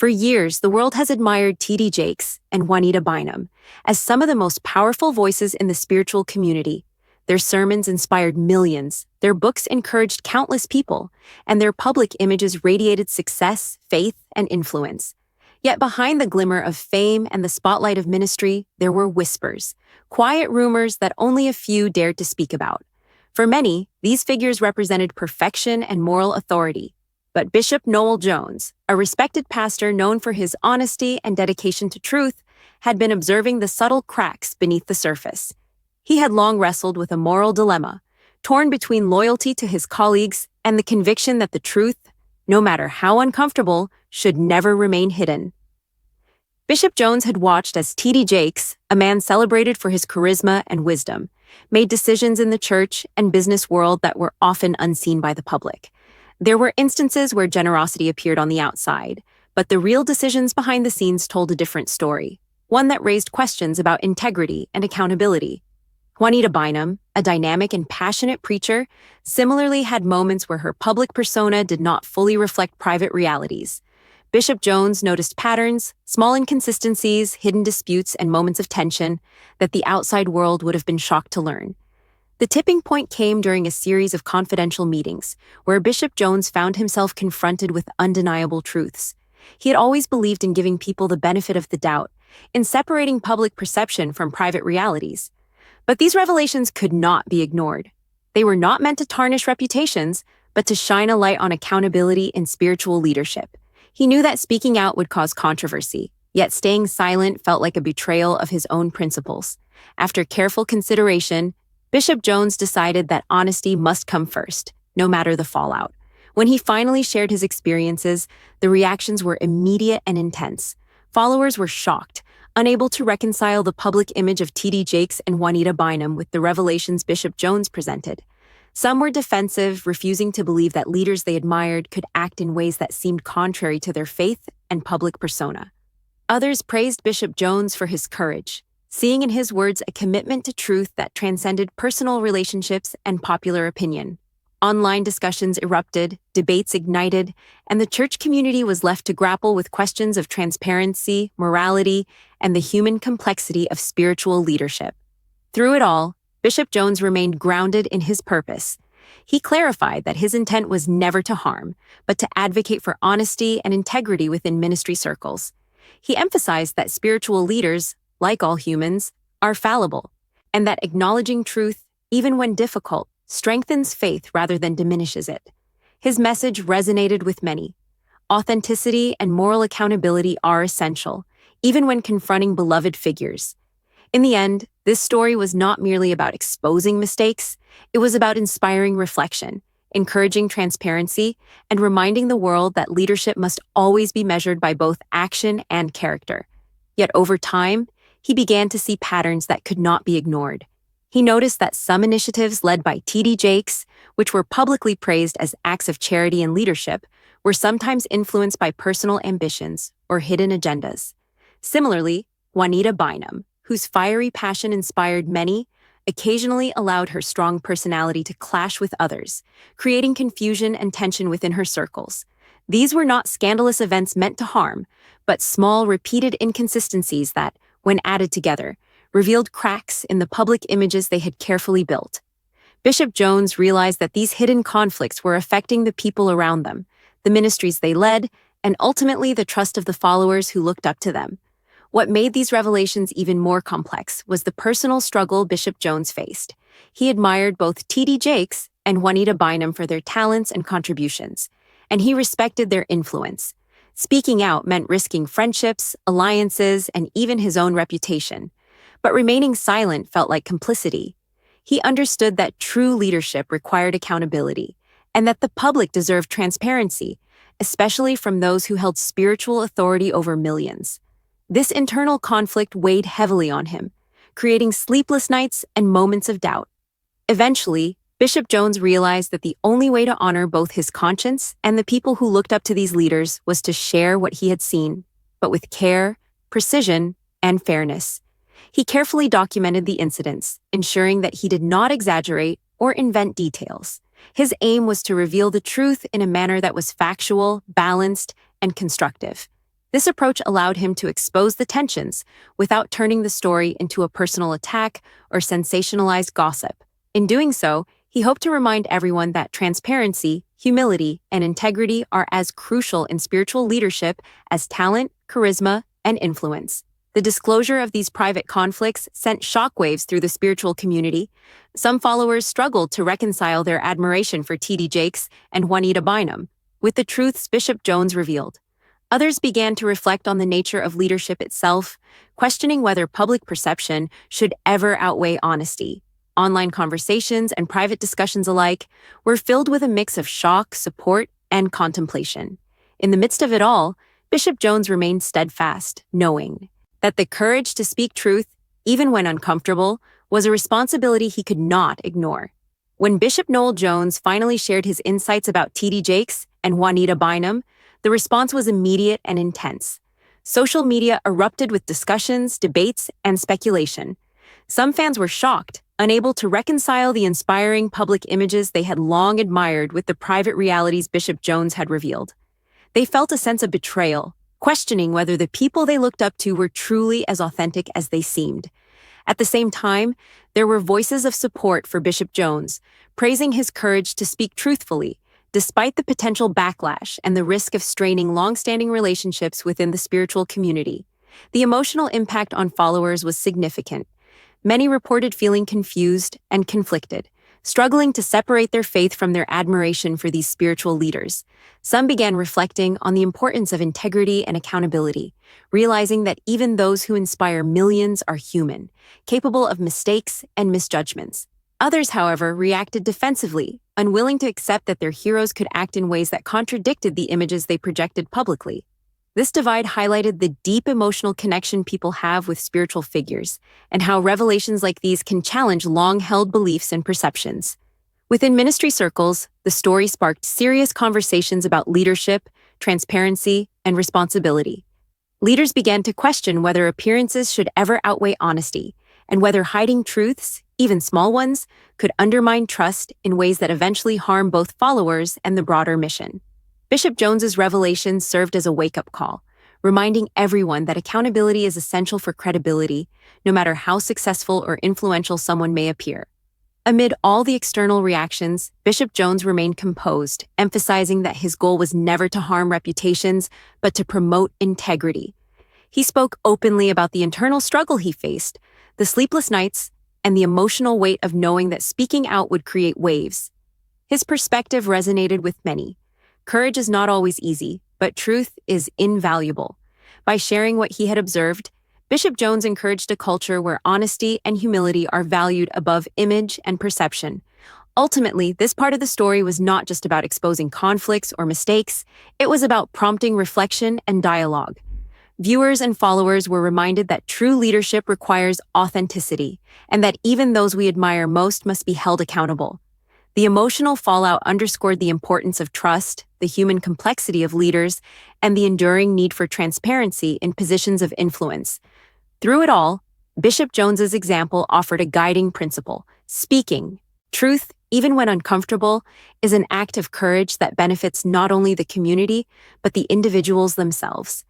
For years, the world has admired T.D. Jakes and Juanita Bynum as some of the most powerful voices in the spiritual community. Their sermons inspired millions, their books encouraged countless people, and their public images radiated success, faith, and influence. Yet behind the glimmer of fame and the spotlight of ministry, there were whispers, quiet rumors that only a few dared to speak about. For many, these figures represented perfection and moral authority. But Bishop Noel Jones, a respected pastor known for his honesty and dedication to truth, had been observing the subtle cracks beneath the surface. He had long wrestled with a moral dilemma, torn between loyalty to his colleagues and the conviction that the truth, no matter how uncomfortable, should never remain hidden. Bishop Jones had watched as T.D. Jakes, a man celebrated for his charisma and wisdom, made decisions in the church and business world that were often unseen by the public. There were instances where generosity appeared on the outside, but the real decisions behind the scenes told a different story, one that raised questions about integrity and accountability. Juanita Bynum, a dynamic and passionate preacher, similarly had moments where her public persona did not fully reflect private realities. Bishop Jones noticed patterns, small inconsistencies, hidden disputes, and moments of tension that the outside world would have been shocked to learn. The tipping point came during a series of confidential meetings, where Bishop Jones found himself confronted with undeniable truths. He had always believed in giving people the benefit of the doubt, in separating public perception from private realities. But these revelations could not be ignored. They were not meant to tarnish reputations, but to shine a light on accountability in spiritual leadership. He knew that speaking out would cause controversy, yet staying silent felt like a betrayal of his own principles. After careful consideration, Bishop Jones decided that honesty must come first, no matter the fallout. When he finally shared his experiences, the reactions were immediate and intense. Followers were shocked, unable to reconcile the public image of T.D. Jakes and Juanita Bynum with the revelations Bishop Jones presented. Some were defensive, refusing to believe that leaders they admired could act in ways that seemed contrary to their faith and public persona. Others praised Bishop Jones for his courage, seeing in his words a commitment to truth that transcended personal relationships and popular opinion. Online discussions erupted, debates ignited, and the church community was left to grapple with questions of transparency, morality, and the human complexity of spiritual leadership. Through it all, Bishop Jones remained grounded in his purpose. He clarified that his intent was never to harm, but to advocate for honesty and integrity within ministry circles. He emphasized that spiritual leaders, like all humans, are fallible, and that acknowledging truth, even when difficult, strengthens faith rather than diminishes it. His message resonated with many. Authenticity and moral accountability are essential, even when confronting beloved figures. In the end, this story was not merely about exposing mistakes, it was about inspiring reflection, encouraging transparency, and reminding the world that leadership must always be measured by both action and character. Yet over time, he began to see patterns that could not be ignored. He noticed that some initiatives led by T.D. Jakes, which were publicly praised as acts of charity and leadership, were sometimes influenced by personal ambitions or hidden agendas. Similarly, Juanita Bynum, whose fiery passion inspired many, occasionally allowed her strong personality to clash with others, creating confusion and tension within her circles. These were not scandalous events meant to harm, but small, repeated inconsistencies that, when added together, revealed cracks in the public images they had carefully built. Bishop Jones realized that these hidden conflicts were affecting the people around them, the ministries they led, and ultimately the trust of the followers who looked up to them. What made these revelations even more complex was the personal struggle Bishop Jones faced. He admired both T.D. Jakes and Juanita Bynum for their talents and contributions, and he respected their influence. Speaking out meant risking friendships, alliances, and even his own reputation. But remaining silent felt like complicity. He understood that true leadership required accountability, and that the public deserved transparency, especially from those who held spiritual authority over millions. This internal conflict weighed heavily on him, creating sleepless nights and moments of doubt. Eventually, Bishop Jones realized that the only way to honor both his conscience and the people who looked up to these leaders was to share what he had seen, but with care, precision, and fairness. He carefully documented the incidents, ensuring that he did not exaggerate or invent details. His aim was to reveal the truth in a manner that was factual, balanced, and constructive. This approach allowed him to expose the tensions without turning the story into a personal attack or sensationalized gossip. In doing so, he hoped to remind everyone that transparency, humility, and integrity are as crucial in spiritual leadership as talent, charisma, and influence. The disclosure of these private conflicts sent shockwaves through the spiritual community. Some followers struggled to reconcile their admiration for T.D. Jakes and Juanita Bynum with the truths Bishop Jones revealed. Others began to reflect on the nature of leadership itself, questioning whether public perception should ever outweigh honesty. Online conversations and private discussions alike were filled with a mix of shock, support, and contemplation. In the midst of it all, Bishop Jones remained steadfast, knowing that the courage to speak truth, even when uncomfortable, was a responsibility he could not ignore. When Bishop Noel Jones finally shared his insights about T.D. Jakes and Juanita Bynum, the response was immediate and intense. Social media erupted with discussions, debates, and speculation. Some fans were shocked, unable to reconcile the inspiring public images they had long admired with the private realities Bishop Jones had revealed. They felt a sense of betrayal, questioning whether the people they looked up to were truly as authentic as they seemed. At the same time, there were voices of support for Bishop Jones, praising his courage to speak truthfully, despite the potential backlash and the risk of straining long-standing relationships within the spiritual community. The emotional impact on followers was significant. Many reported feeling confused and conflicted, struggling to separate their faith from their admiration for these spiritual leaders. Some began reflecting on the importance of integrity and accountability, realizing that even those who inspire millions are human, capable of mistakes and misjudgments. Others, however, reacted defensively, unwilling to accept that their heroes could act in ways that contradicted the images they projected publicly. This divide highlighted the deep emotional connection people have with spiritual figures, and how revelations like these can challenge long-held beliefs and perceptions. Within ministry circles, the story sparked serious conversations about leadership, transparency, and responsibility. Leaders began to question whether appearances should ever outweigh honesty, and whether hiding truths, even small ones, could undermine trust in ways that eventually harm both followers and the broader mission. Bishop Jones's revelations served as a wake-up call, reminding everyone that accountability is essential for credibility, no matter how successful or influential someone may appear. Amid all the external reactions, Bishop Jones remained composed, emphasizing that his goal was never to harm reputations, but to promote integrity. He spoke openly about the internal struggle he faced, the sleepless nights, and the emotional weight of knowing that speaking out would create waves. His perspective resonated with many. Courage is not always easy, but truth is invaluable. By sharing what he had observed, Bishop Jones encouraged a culture where honesty and humility are valued above image and perception. Ultimately, this part of the story was not just about exposing conflicts or mistakes, it was about prompting reflection and dialogue. Viewers and followers were reminded that true leadership requires authenticity, and that even those we admire most must be held accountable. The emotional fallout underscored the importance of trust, the human complexity of leaders, and the enduring need for transparency in positions of influence. Through it all, Bishop Jones's example offered a guiding principle: speaking truth, even when uncomfortable, is an act of courage that benefits not only the community, but the individuals themselves.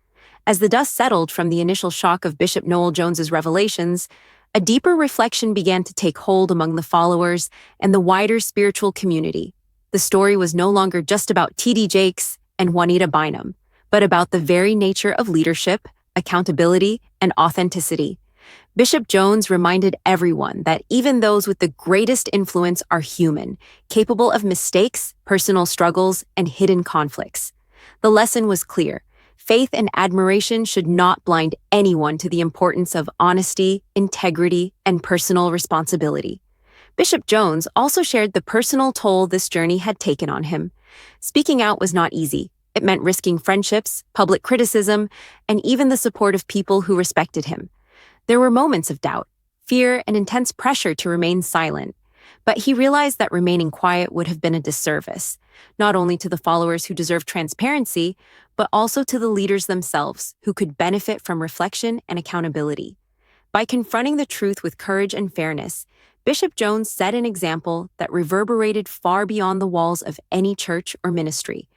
As the dust settled from the initial shock of Bishop Noel Jones's revelations, a deeper reflection began to take hold among the followers and the wider spiritual community. The story was no longer just about T.D. Jakes and Juanita Bynum, but about the very nature of leadership, accountability, and authenticity. Bishop Jones reminded everyone that even those with the greatest influence are human, capable of mistakes, personal struggles, and hidden conflicts. The lesson was clear. Faith and admiration should not blind anyone to the importance of honesty, integrity, and personal responsibility. Bishop Jones also shared the personal toll this journey had taken on him. Speaking out was not easy. It meant risking friendships, public criticism, and even the support of people who respected him. There were moments of doubt, fear, and intense pressure to remain silent. But he realized that remaining quiet would have been a disservice, not only to the followers who deserved transparency, but also to the leaders themselves, who could benefit from reflection and accountability. By confronting the truth with courage and fairness, Bishop Jones set an example that reverberated far beyond the walls of any church or ministry.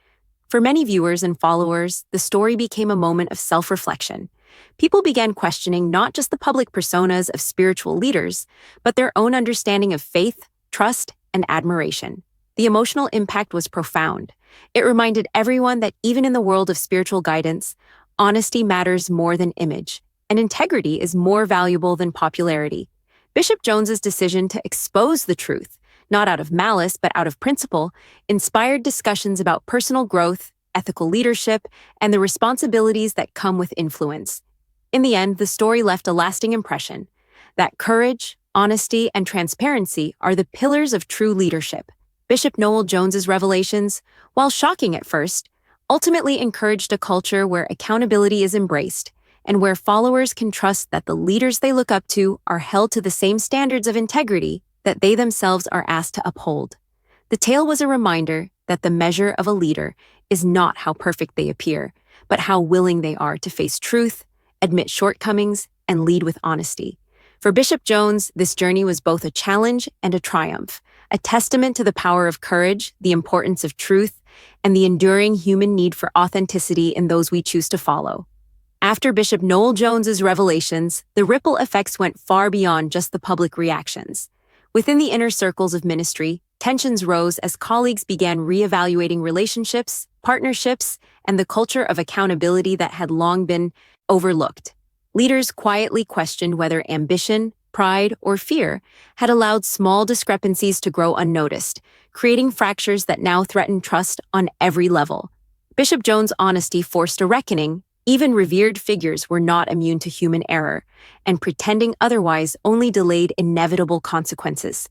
For many viewers and followers, the story became a moment of self-reflection. People began questioning not just the public personas of spiritual leaders, but their own understanding of faith, trust, and admiration. The emotional impact was profound. It reminded everyone that even in the world of spiritual guidance, honesty matters more than image, and integrity is more valuable than popularity. Bishop Jones's decision to expose the truth, not out of malice but out of principle, inspired discussions about personal growth, ethical leadership, and the responsibilities that come with influence. In the end, the story left a lasting impression that courage, honesty, and transparency are the pillars of true leadership. Bishop Noel Jones's revelations, while shocking at first, ultimately encouraged a culture where accountability is embraced and where followers can trust that the leaders they look up to are held to the same standards of integrity that they themselves are asked to uphold. The tale was a reminder that the measure of a leader is not how perfect they appear, but how willing they are to face truth, admit shortcomings, and lead with honesty. For Bishop Jones, this journey was both a challenge and a triumph, a testament to the power of courage, the importance of truth, and the enduring human need for authenticity in those we choose to follow. After Bishop Noel Jones's revelations, the ripple effects went far beyond just the public reactions. Within the inner circles of ministry, tensions rose as colleagues began reevaluating relationships, partnerships, and the culture of accountability that had long been overlooked. Leaders quietly questioned whether ambition, pride, or fear had allowed small discrepancies to grow unnoticed, creating fractures that now threatened trust on every level. Bishop Jones' honesty forced a reckoning. Even revered figures were not immune to human error, and pretending otherwise only delayed inevitable consequences.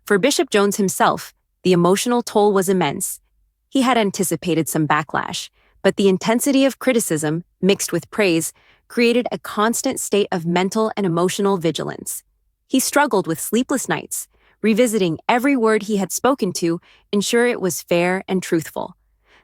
For Bishop Jones himself, the emotional toll was immense. He had anticipated some backlash, but the intensity of criticism, mixed with praise, created a constant state of mental and emotional vigilance. He struggled with sleepless nights, revisiting every word he had spoken to ensure it was fair and truthful.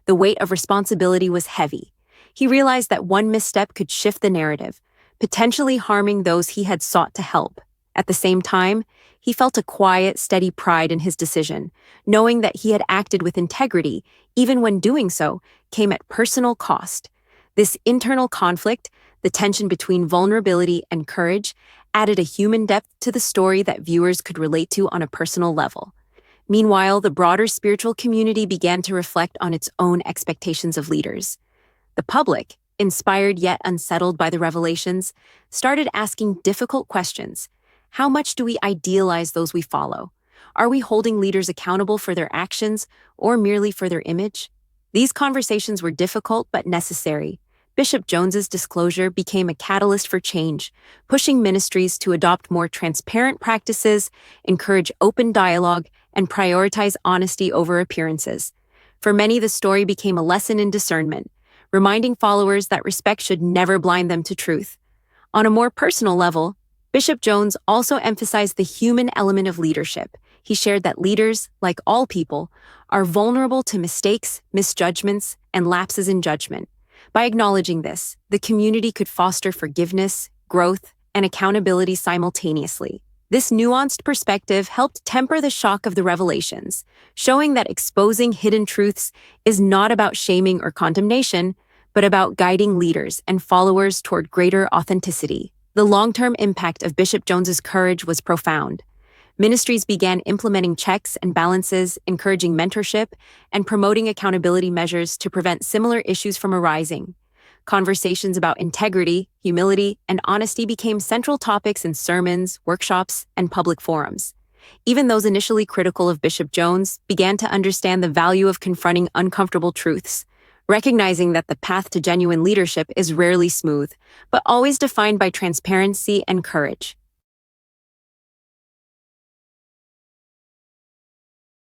The weight of responsibility was heavy. He realized that one misstep could shift the narrative, potentially harming those he had sought to help. At the same time, he felt a quiet, steady pride in his decision, knowing that he had acted with integrity, even when doing so came at personal cost. This internal conflict, the tension between vulnerability and courage, added a human depth to the story that viewers could relate to on a personal level. Meanwhile, the broader spiritual community began to reflect on its own expectations of leaders. The public, inspired yet unsettled by the revelations, started asking difficult questions. How much do we idealize those we follow? Are we holding leaders accountable for their actions or merely for their image? These conversations were difficult but necessary. Bishop Jones's disclosure became a catalyst for change, pushing ministries to adopt more transparent practices, encourage open dialogue, and prioritize honesty over appearances. For many, the story became a lesson in discernment, reminding followers that respect should never blind them to truth. On a more personal level, Bishop Jones also emphasized the human element of leadership. He shared that leaders, like all people, are vulnerable to mistakes, misjudgments, and lapses in judgment. By acknowledging this, the community could foster forgiveness, growth, and accountability simultaneously. This nuanced perspective helped temper the shock of the revelations, showing that exposing hidden truths is not about shaming or condemnation, but about guiding leaders and followers toward greater authenticity. The long-term impact of Bishop Jones's courage was profound. Ministries began implementing checks and balances, encouraging mentorship, and promoting accountability measures to prevent similar issues from arising. Conversations about integrity, humility, and honesty became central topics in sermons, workshops, and public forums. Even those initially critical of Bishop Jones began to understand the value of confronting uncomfortable truths, recognizing that the path to genuine leadership is rarely smooth, but always defined by transparency and courage.